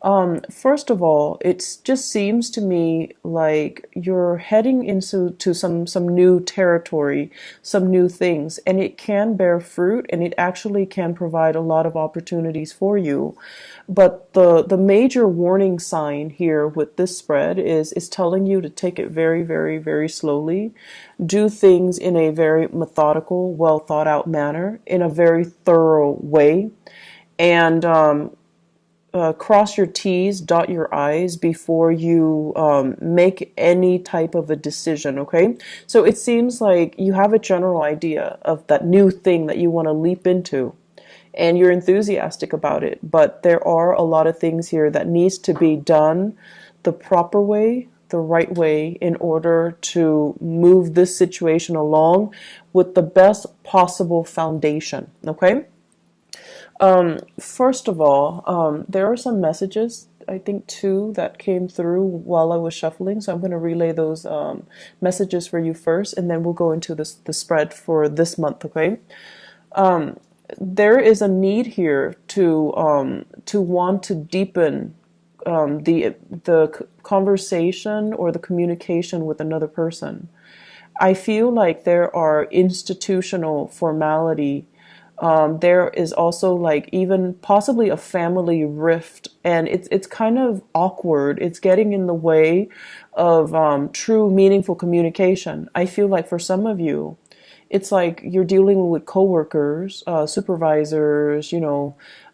First of all, it just seems to me like you're heading into some new territory, some new things, and it can bear fruit, and it actually can provide a lot of opportunities for you. But the major warning sign here with this spread is telling you to take it very, very, very slowly, do things in a very methodical, well thought out manner, in a very thorough way, and cross your T's, dot your I's before you make any type of a decision, okay? So it seems like you have a general idea of that new thing that you want to leap into, and you're enthusiastic about it, but there are a lot of things here that needs to be done the proper way, the right way, in order to move this situation along with the best possible foundation, okay? First of all, there are some messages, I think two, that came through while I was shuffling. So I'm going to relay those messages for you first, and then we'll go into the spread for this month, okay? There is a need here to want to deepen the conversation or the communication with another person. I feel like there are institutional formality. There is also like even possibly a family rift, and it's kind of awkward. It's getting in the way of true, meaningful communication. I feel like for some of you, it's like you're dealing with coworkers, supervisors,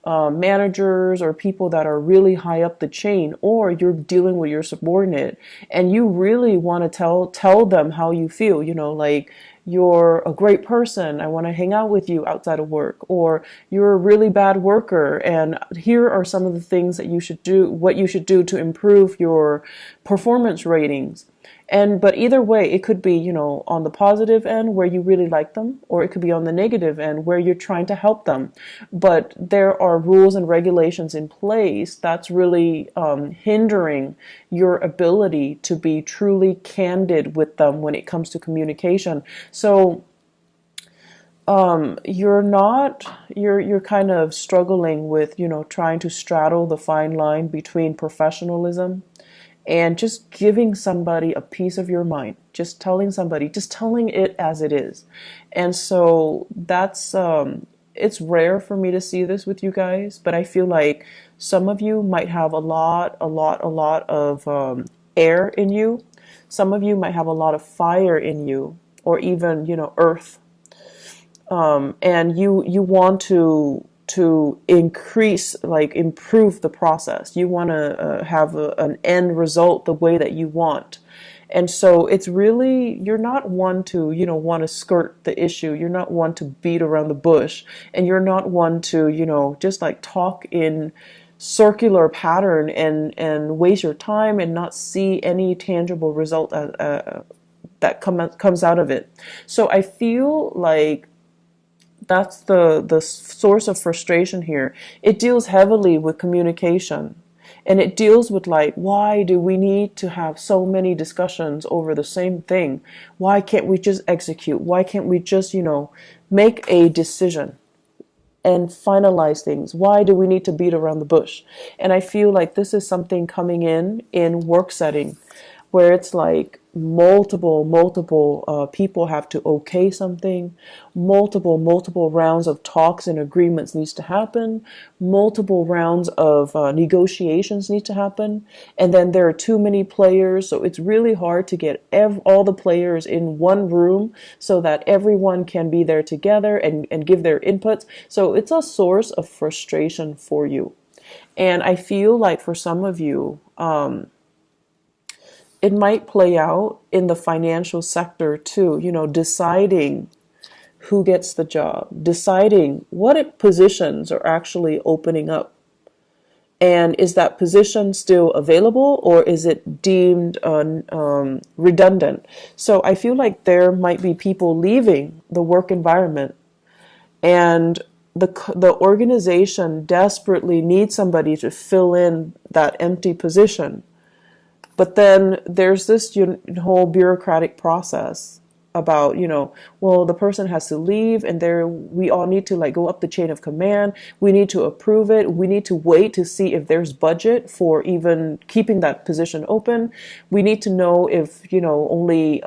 managers, or people that are really high up the chain, or you're dealing with your subordinate, and you really want to tell them how you feel. Like, you're a great person, I want to hang out with you outside of work, or you're a really bad worker, and here are some of the things that you should do, what you should do to improve your performance ratings. But either way, it could be, on the positive end where you really like them, or it could be on the negative end where you're trying to help them. But there are rules and regulations in place that's really hindering your ability to be truly candid with them when it comes to communication. So you're kind of struggling with, trying to straddle the fine line between professionalism and just giving somebody a piece of your mind, just telling it as it is. And so it's rare for me to see this with you guys, but I feel like some of you might have a lot of air in you. Some of you might have a lot of fire in you, or even, earth. And you want to increase, like improve the process. You want to have an end result the way that you want. And so it's really, you're not one to, want to skirt the issue. You're not one to beat around the bush. And you're not one to, just like talk in circular pattern and waste your time and not see any tangible result that comes out of it. So I feel like that's the source of frustration here. It deals heavily with communication, and it deals with, like, why do we need to have so many discussions over the same thing? Why can't we just execute? Why can't we just, make a decision and finalize things? Why do we need to beat around the bush? And I feel like this is something coming in work setting, where it's like multiple people have to okay something, multiple rounds of talks and agreements needs to happen, multiple rounds of negotiations need to happen, and then there are too many players, so it's really hard to get all the players in one room so that everyone can be there together and give their inputs. So it's a source of frustration for you. And I feel like for some of you, it might play out in the financial sector too, deciding who gets the job, deciding what positions are actually opening up. And is that position still available, or is it deemed redundant? So I feel like there might be people leaving the work environment, and the organization desperately needs somebody to fill in that empty position. But then there's this whole bureaucratic process about, well, the person has to leave and there we all need to like go up the chain of command. We need to approve it. We need to wait to see if there's budget for even keeping that position open. We need to know if, only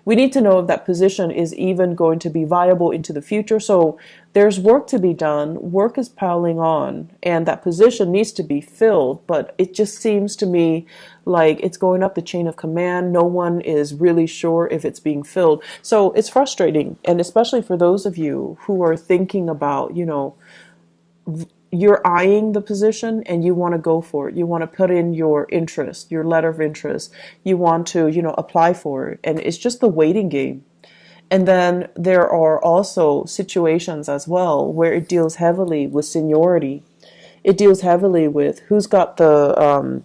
we need to know if that position is even going to be viable into the future. So there's work to be done. Work is piling on, and that position needs to be filled. But it just seems to me like it's going up the chain of command. No one is really sure if it's being filled. So it's frustrating. And especially for those of you who are thinking about, you're eyeing the position and you want to go for it. You want to put in your interest, your letter of interest. You want to, apply for it. And it's just the waiting game. And then there are also situations as well where it deals heavily with seniority. It deals heavily with who's got the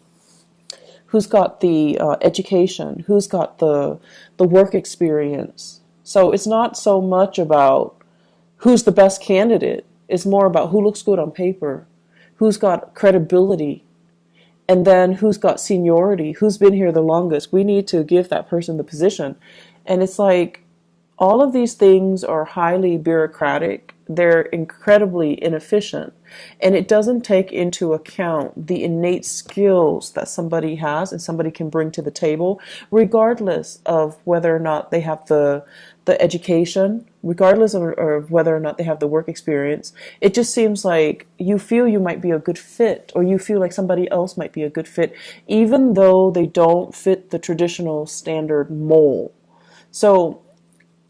education, who's got the work experience. So it's not so much about who's the best candidate. It's more about who looks good on paper, who's got credibility, and then who's got seniority, who's been here the longest. We need to give that person the position. And it's like all of these things are highly bureaucratic. They're incredibly inefficient. And it doesn't take into account the innate skills that somebody has and somebody can bring to the table, regardless of whether or not they have the education, regardless of whether or not they have the work experience. It just seems like you feel you might be a good fit, or you feel like somebody else might be a good fit, even though they don't fit the traditional standard mold. So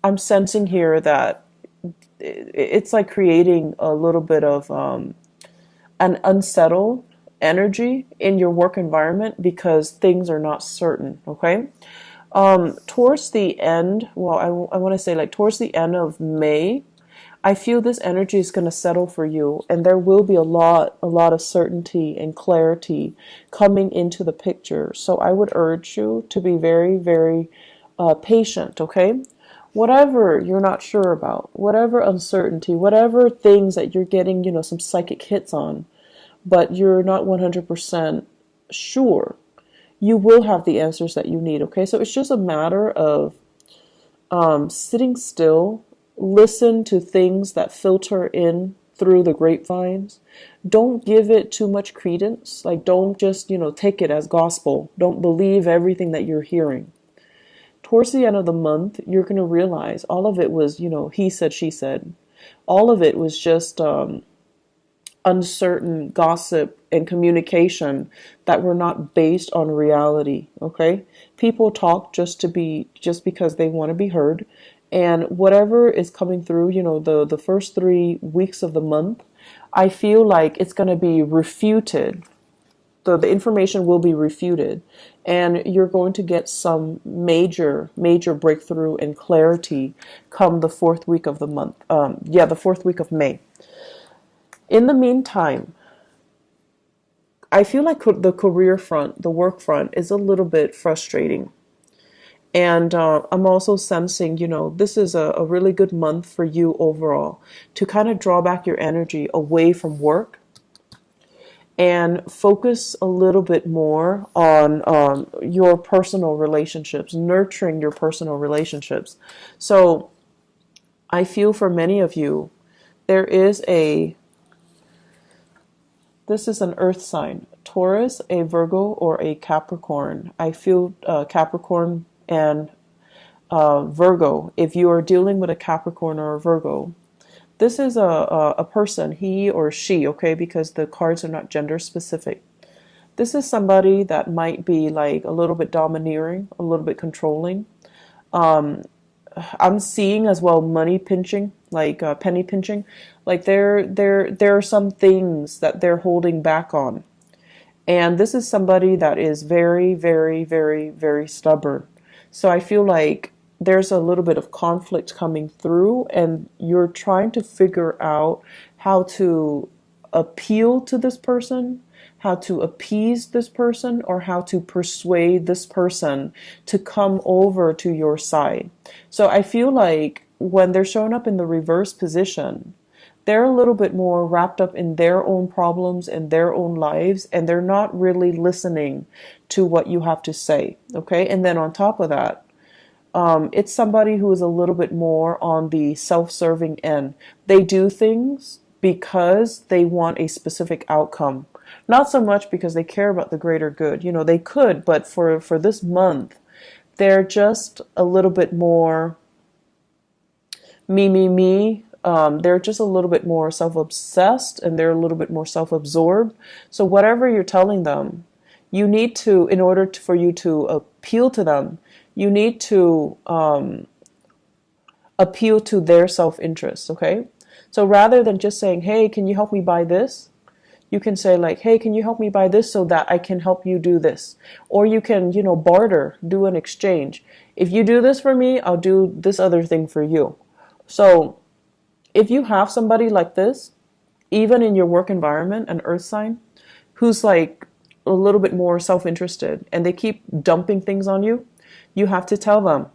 I'm sensing here that it's like creating a little bit of an unsettled energy in your work environment because things are not certain, okay? Towards the end, well, I want to say like towards the end of May, I feel this energy is going to settle for you, and there will be a lot of certainty and clarity coming into the picture. So I would urge you to be very, very patient, okay? Whatever you're not sure about, whatever uncertainty, whatever things that you're getting, some psychic hits on, but you're not 100% sure, you will have the answers that you need, okay? So it's just a matter of sitting still, listen to things that filter in through the grapevines. Don't give it too much credence. Like, don't just, take it as gospel. Don't believe everything that you're hearing. Towards the end of the month, you're going to realize all of it was, he said, she said. All of it was just uncertain gossip and communication that were not based on reality, okay? People talk just because they want to be heard. And whatever is coming through, the first 3 weeks of the month, I feel like it's going to be refuted. The information will be refuted, and you're going to get some major breakthrough and clarity come the 4th week of the month. The 4th week of May. In the meantime, I feel like the career front, the work front, is a little bit frustrating. And I'm also sensing, this is a really good month for you overall to kind of draw back your energy away from work and focus a little bit more on your personal relationships, nurturing your personal relationships. So I feel for many of you, this is an earth sign, Taurus, a Virgo, or a Capricorn. I feel Capricorn and Virgo. If you are dealing with a Capricorn or a Virgo, this is a person, he or she, okay, because the cards are not gender specific. This is somebody that might be like a little bit domineering, a little bit controlling. I'm seeing as well money pinching, like penny pinching. Like there are some things that they're holding back on. And this is somebody that is very, very, very, very stubborn. So I feel like there's a little bit of conflict coming through, and you're trying to figure out how to appeal to this person, how to appease this person, or how to persuade this person to come over to your side. So I feel like when they're showing up in the reverse position, they're a little bit more wrapped up in their own problems and their own lives, and they're not really listening to what you have to say, okay? And then on top of that, It's somebody who is a little bit more on the self-serving end. They do things because they want a specific outcome, not so much because they care about the greater good. They could, but for this month, they're just a little bit more me, me, me. They're just a little bit more self-obsessed, and they're a little bit more self-absorbed. So whatever you're telling them, you need to, in order for you to appeal to them, you need to appeal to their self-interest, okay? So rather than just saying, hey, can you help me buy this? You can say like, hey, can you help me buy this so that I can help you do this? Or you can, barter, do an exchange. If you do this for me, I'll do this other thing for you. So if you have somebody like this, even in your work environment, an earth sign, who's like a little bit more self-interested and they keep dumping things on you, you have to tell them,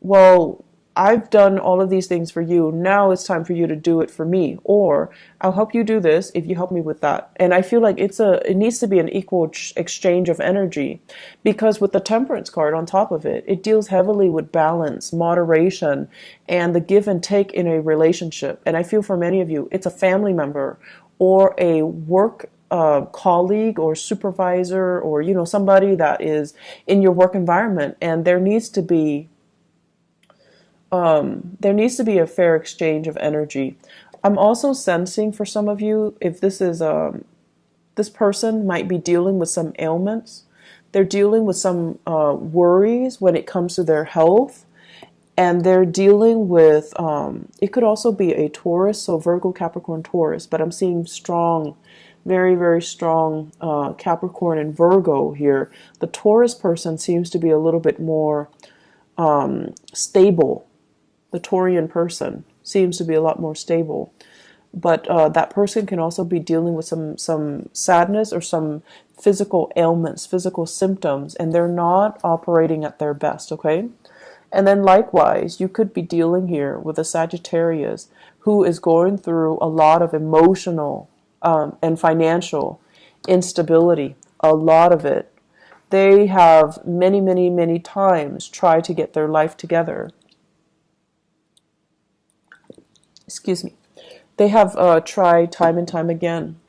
well, I've done all of these things for you. Now it's time for you to do it for me. Or I'll help you do this if you help me with that. And I feel like it needs to be an equal exchange of energy, because with the Temperance card on top of it, it deals heavily with balance, moderation, and the give and take in a relationship. And I feel for many of you, it's a family member or a work colleague or supervisor, or somebody that is in your work environment, and there needs to be a fair exchange of energy. I'm also sensing for some of you, if this person might be dealing with some ailments. They're dealing with some worries when it comes to their health, and they're dealing with, it could also be a Taurus, so Virgo, Capricorn, Taurus, but I'm seeing strong, very, very strong Capricorn and Virgo here. The Taurus person seems to be a little bit more stable. The Taurian person seems to be a lot more stable. But that person can also be dealing with some sadness or some physical ailments, physical symptoms, and they're not operating at their best, okay? And then likewise, you could be dealing here with a Sagittarius who is going through a lot of emotional and financial instability, a lot of it. They have many, many, many times tried to get their life together. Excuse me. They have tried time and time again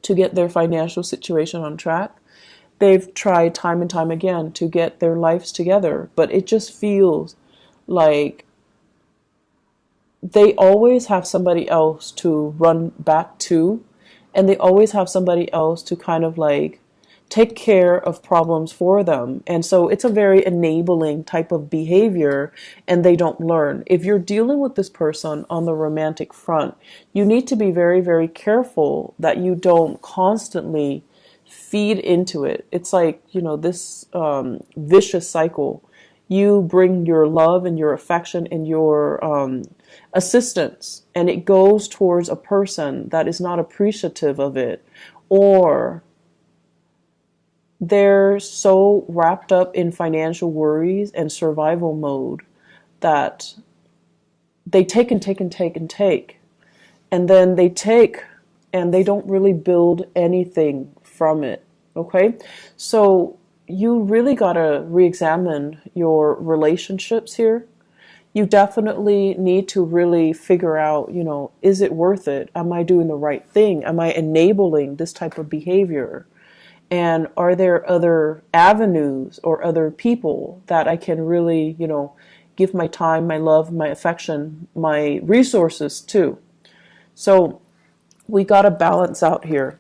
to get their financial situation on track. They've tried time and time again to get their lives together, but it just feels like they always have somebody else to run back to, and they always have somebody else to kind of like take care of problems for them. And so it's a very enabling type of behavior, and they don't learn. If you're dealing with this person on the romantic front, you need to be very, very careful that you don't constantly feed into it. It's like, this vicious cycle. You bring your love and your affection and your assistance, and it goes towards a person that is not appreciative of it, or they're so wrapped up in financial worries and survival mode that they take and take and take and take. And then they take and they don't really build anything from it. Okay? So you really got to re-examine your relationships here. You definitely need to really figure out, is it worth it? Am I doing the right thing? Am I enabling this type of behavior? And are there other avenues or other people that I can really, give my time, my love, my affection, my resources to? So we got to balance out here.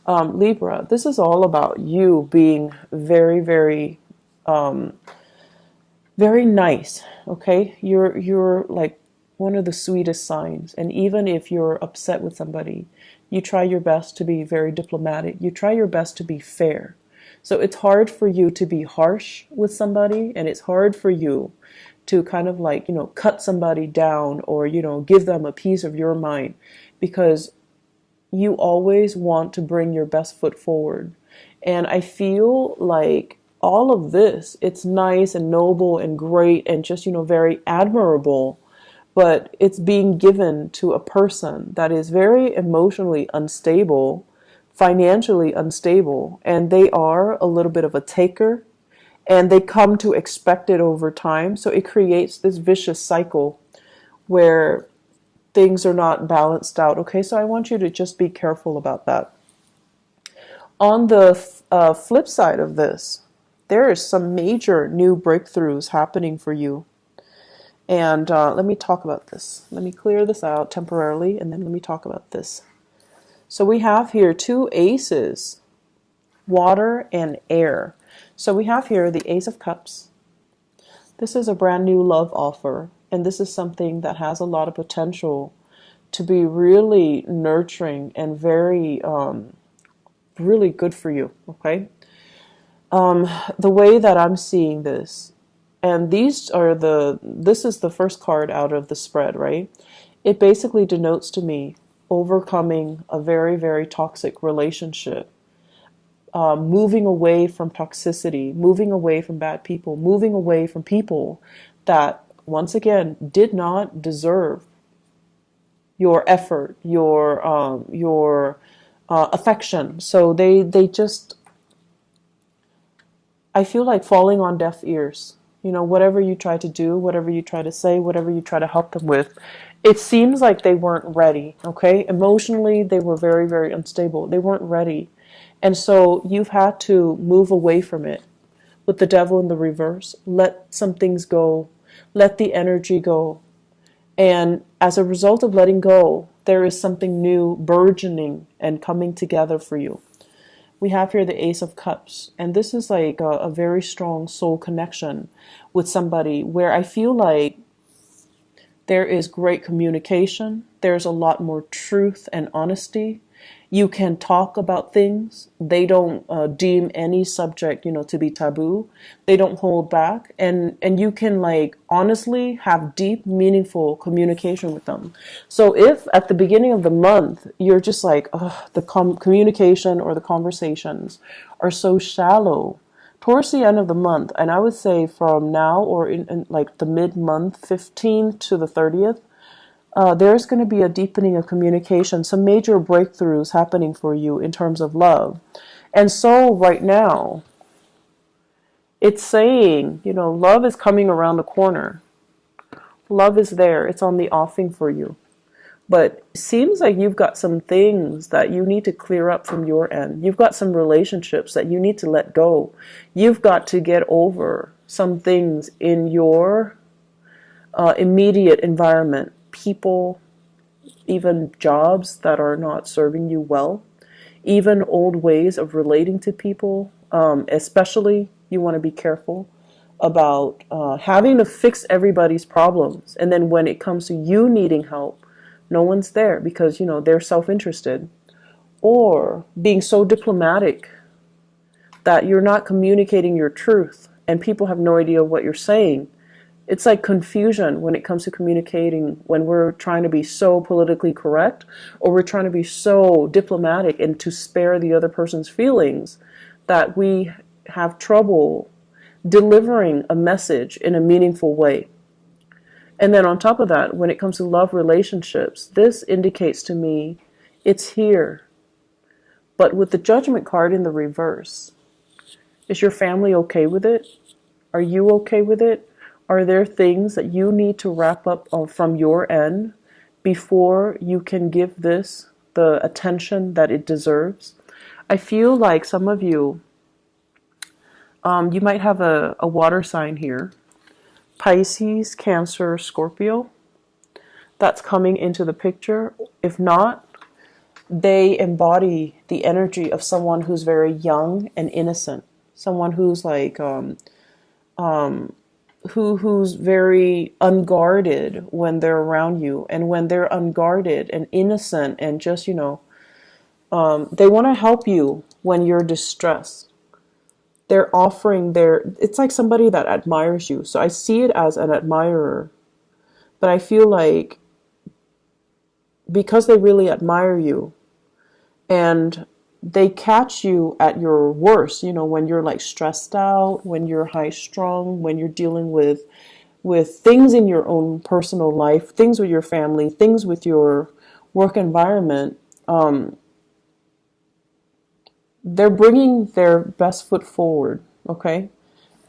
Libra, this is all about you being very, very, very nice. Okay. You're like one of the sweetest signs. And even if you're upset with somebody, you try your best to be very diplomatic. You try your best to be fair. So it's hard for you to be harsh with somebody, and it's hard for you to kind of like, cut somebody down or, give them a piece of your mind, because you always want to bring your best foot forward. And I feel like all of this, it's nice and noble and great and just, very admirable, but it's being given to a person that is very emotionally unstable, financially unstable, and they are a little bit of a taker, and they come to expect it over time. So it creates this vicious cycle where things are not balanced out. Okay, so I want you to just be careful about that. On the flip side of this, there is some major new breakthroughs happening for you. And let me talk about this. Let me clear this out temporarily, and then let me talk about this. So we have here two aces, water and air. So we have here the Ace of Cups. This is a brand new love offer, and this is something that has a lot of potential to be really nurturing and very, really good for you, okay? The way that I'm seeing this, and this is the first card out of the spread, right? It basically denotes to me overcoming a very, very toxic relationship, moving away from toxicity, moving away from bad people, moving away from people that, once again, did not deserve your effort, your affection. So they just, I feel like falling on deaf ears. You know, whatever you try to do, whatever you try to say, whatever you try to help them with, it seems like they weren't ready, okay? Emotionally, they were very, very unstable. They weren't ready. And so you've had to move away from it with the devil in the reverse. Let some things go. Let the energy go. And as a result of letting go, there is something new burgeoning and coming together for you. We have here the Ace of Cups, and this is like a very strong soul connection with somebody where I feel like there is great communication. There's a lot more truth and honesty. You can talk about things. They don't deem any subject, to be taboo. They don't hold back, and you can like honestly have deep, meaningful communication with them. So if at the beginning of the month you're just like, the communication or the conversations are so shallow, towards the end of the month, and I would say from now or in like the mid-month, 15th to the 30th, there's going to be a deepening of communication, some major breakthroughs happening for you in terms of love. And so right now, it's saying, love is coming around the corner. Love is there. It's on the offing for you. But it seems like you've got some things that you need to clear up from your end. You've got some relationships that you need to let go. You've got to get over some things in your immediate environment. People, even jobs that are not serving you well, even old ways of relating to people. Especially, you want to be careful about having to fix everybody's problems. And then when it comes to you needing help, no one's there because, they're self-interested. Or being so diplomatic that you're not communicating your truth and people have no idea what you're saying. It's like confusion when it comes to communicating when we're trying to be so politically correct or we're trying to be so diplomatic and to spare the other person's feelings that we have trouble delivering a message in a meaningful way. And then on top of that, when it comes to love relationships, this indicates to me it's here. But with the Judgment card in the reverse, is your family okay with it? Are you okay with it? Are there things that you need to wrap up from your end before you can give this the attention that it deserves? I feel like some of you, you might have a water sign here. Pisces, Cancer, Scorpio. That's coming into the picture. If not, they embody the energy of someone who's very young and innocent. Someone who's like, who's very unguarded when they're around you. And when they're unguarded and innocent and just, they want to help you when you're distressed. They're offering it's like somebody that admires you. So I see it as an admirer. But I feel like because they really admire you and they catch you at your worst, when you're like stressed out, when you're high strung, when you're dealing with things in your own personal life, things with your family, things with your work environment, they're bringing their best foot forward, okay?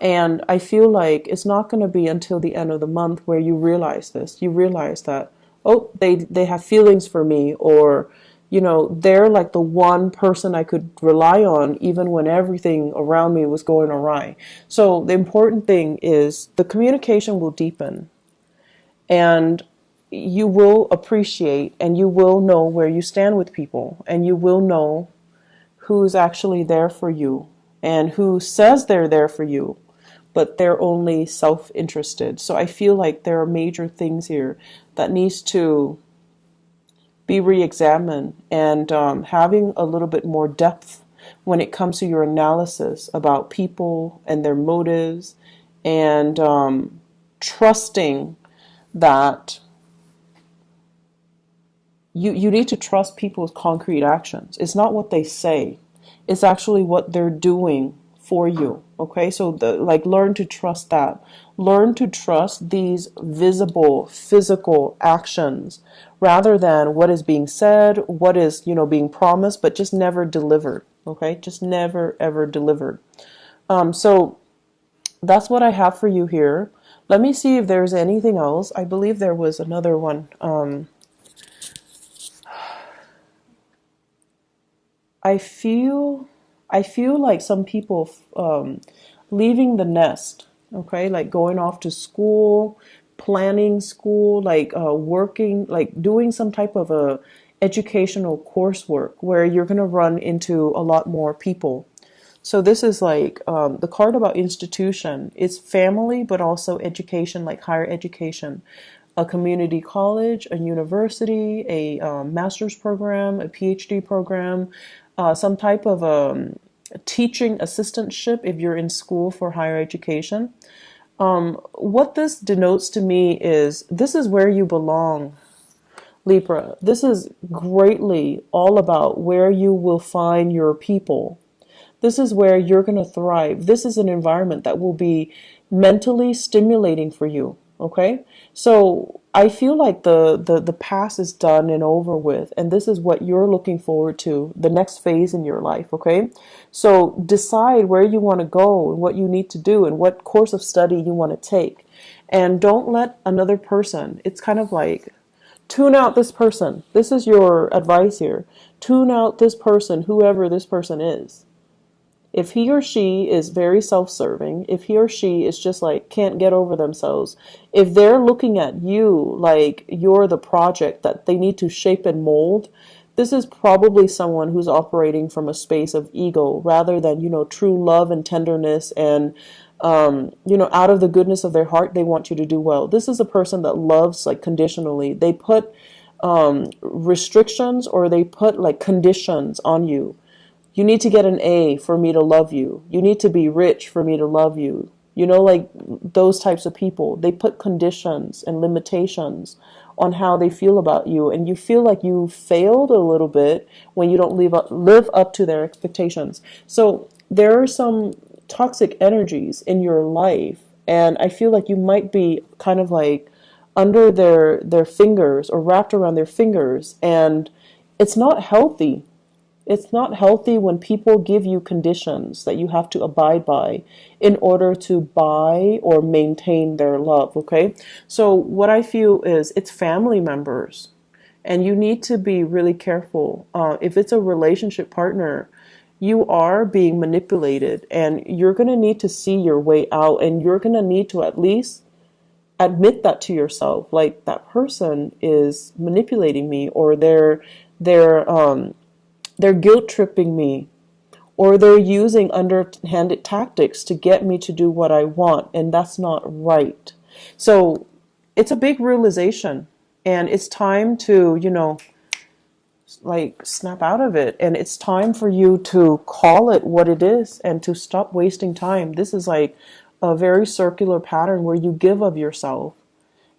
And I feel like it's not going to be until the end of the month where you realize this. You realize that, oh, they have feelings for me, or, they're like the one person I could rely on even when everything around me was going awry. So the important thing is the communication will deepen, and you will appreciate and you will know where you stand with people, and you will know who's actually there for you and who says they're there for you, but they're only self-interested. So I feel like there are major things here that needs to be re-examined, and having a little bit more depth when it comes to your analysis about people and their motives, and trusting that you need to trust people's concrete actions. It's not what they say. It's actually what they're doing for you. Okay? So learn to trust that. Learn to trust these visible physical actions rather than what is being said, what is, being promised, but just never delivered. Okay? Just never ever delivered. So that's what I have for you here. Let me see if there's anything else. I believe there was another one. I feel I feel like some people leaving the nest, okay, like going off to school, planning school, like working, like doing some type of a educational coursework where you're going to run into a lot more people. So this is like the card about institution. It's family, but also education, like higher education, a community college, a university, a master's program, a PhD program, some type of teaching assistantship if you're in school for higher education. What this denotes to me is this is where you belong, Libra. This is greatly all about where you will find your people. This is where you're going to thrive. This is an environment that will be mentally stimulating for you. Okay? So I feel like the past is done and over with, and this is what you're looking forward to, the next phase in your life. Okay? So decide where you want to go and what you need to do and what course of study you want to take. And don't let another person, it's kind of like, tune out this person. This is your advice here. Tune out this person, whoever this person is. If he or she is very self-serving, if he or she is just like can't get over themselves, if they're looking at you like you're the project that they need to shape and mold, this is probably someone who's operating from a space of ego rather than, true love and tenderness, and out of the goodness of their heart, they want you to do well. This is a person that loves like conditionally. They put restrictions, or they put like conditions on you. You need to get an A for me to love you. You need to be rich for me to love you. Like those types of people. They put conditions and limitations on how they feel about you. And you feel like you failed a little bit when you don't live up to their expectations. So there are some toxic energies in your life. And I feel like you might be kind of like under their fingers, or wrapped around their fingers. And it's not healthy. It's not healthy when people give you conditions that you have to abide by in order to buy or maintain their love, okay? So what I feel is it's family members, and you need to be really careful. If it's a relationship partner, you are being manipulated, and you're going to need to see your way out, and you're going to need to at least admit that to yourself, like that person is manipulating me, or they're guilt tripping me, or they're using underhanded tactics to get me to do what I want, and that's not right. So it's a big realization, and it's time to, like snap out of it, and it's time for you to call it what it is and to stop wasting time. This is like a very circular pattern where you give of yourself,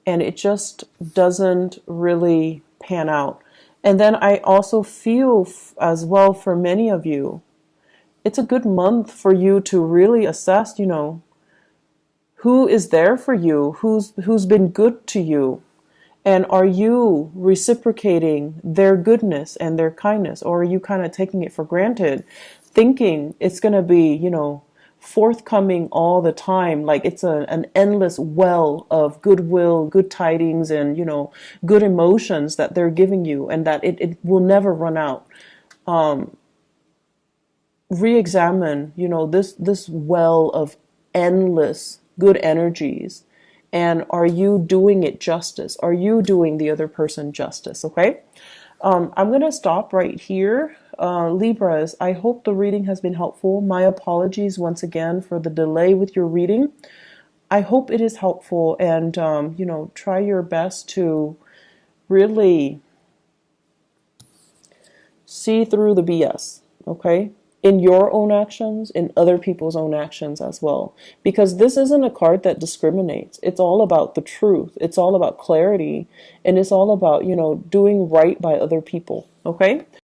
and it just doesn't really pan out. And then I also feel as well, for many of you, it's a good month for you to really assess, who is there for you, who's been good to you, and are you reciprocating their goodness and their kindness, or are you kind of taking it for granted, thinking it's going to be, forthcoming all the time. Like it's an endless well of goodwill, good tidings, and, good emotions that they're giving you, and that it will never run out. Re-examine, this well of endless good energies, and are you doing it justice? Are you doing the other person justice? Okay. I'm going to stop right here. Libras, I hope the reading has been helpful. My apologies once again for the delay with your reading. I hope it is helpful, and try your best to really see through the BS, okay? In your own actions, in other people's own actions as well. Because this isn't a card that discriminates. It's all about the truth. It's all about clarity. And it's all about, doing right by other people, okay?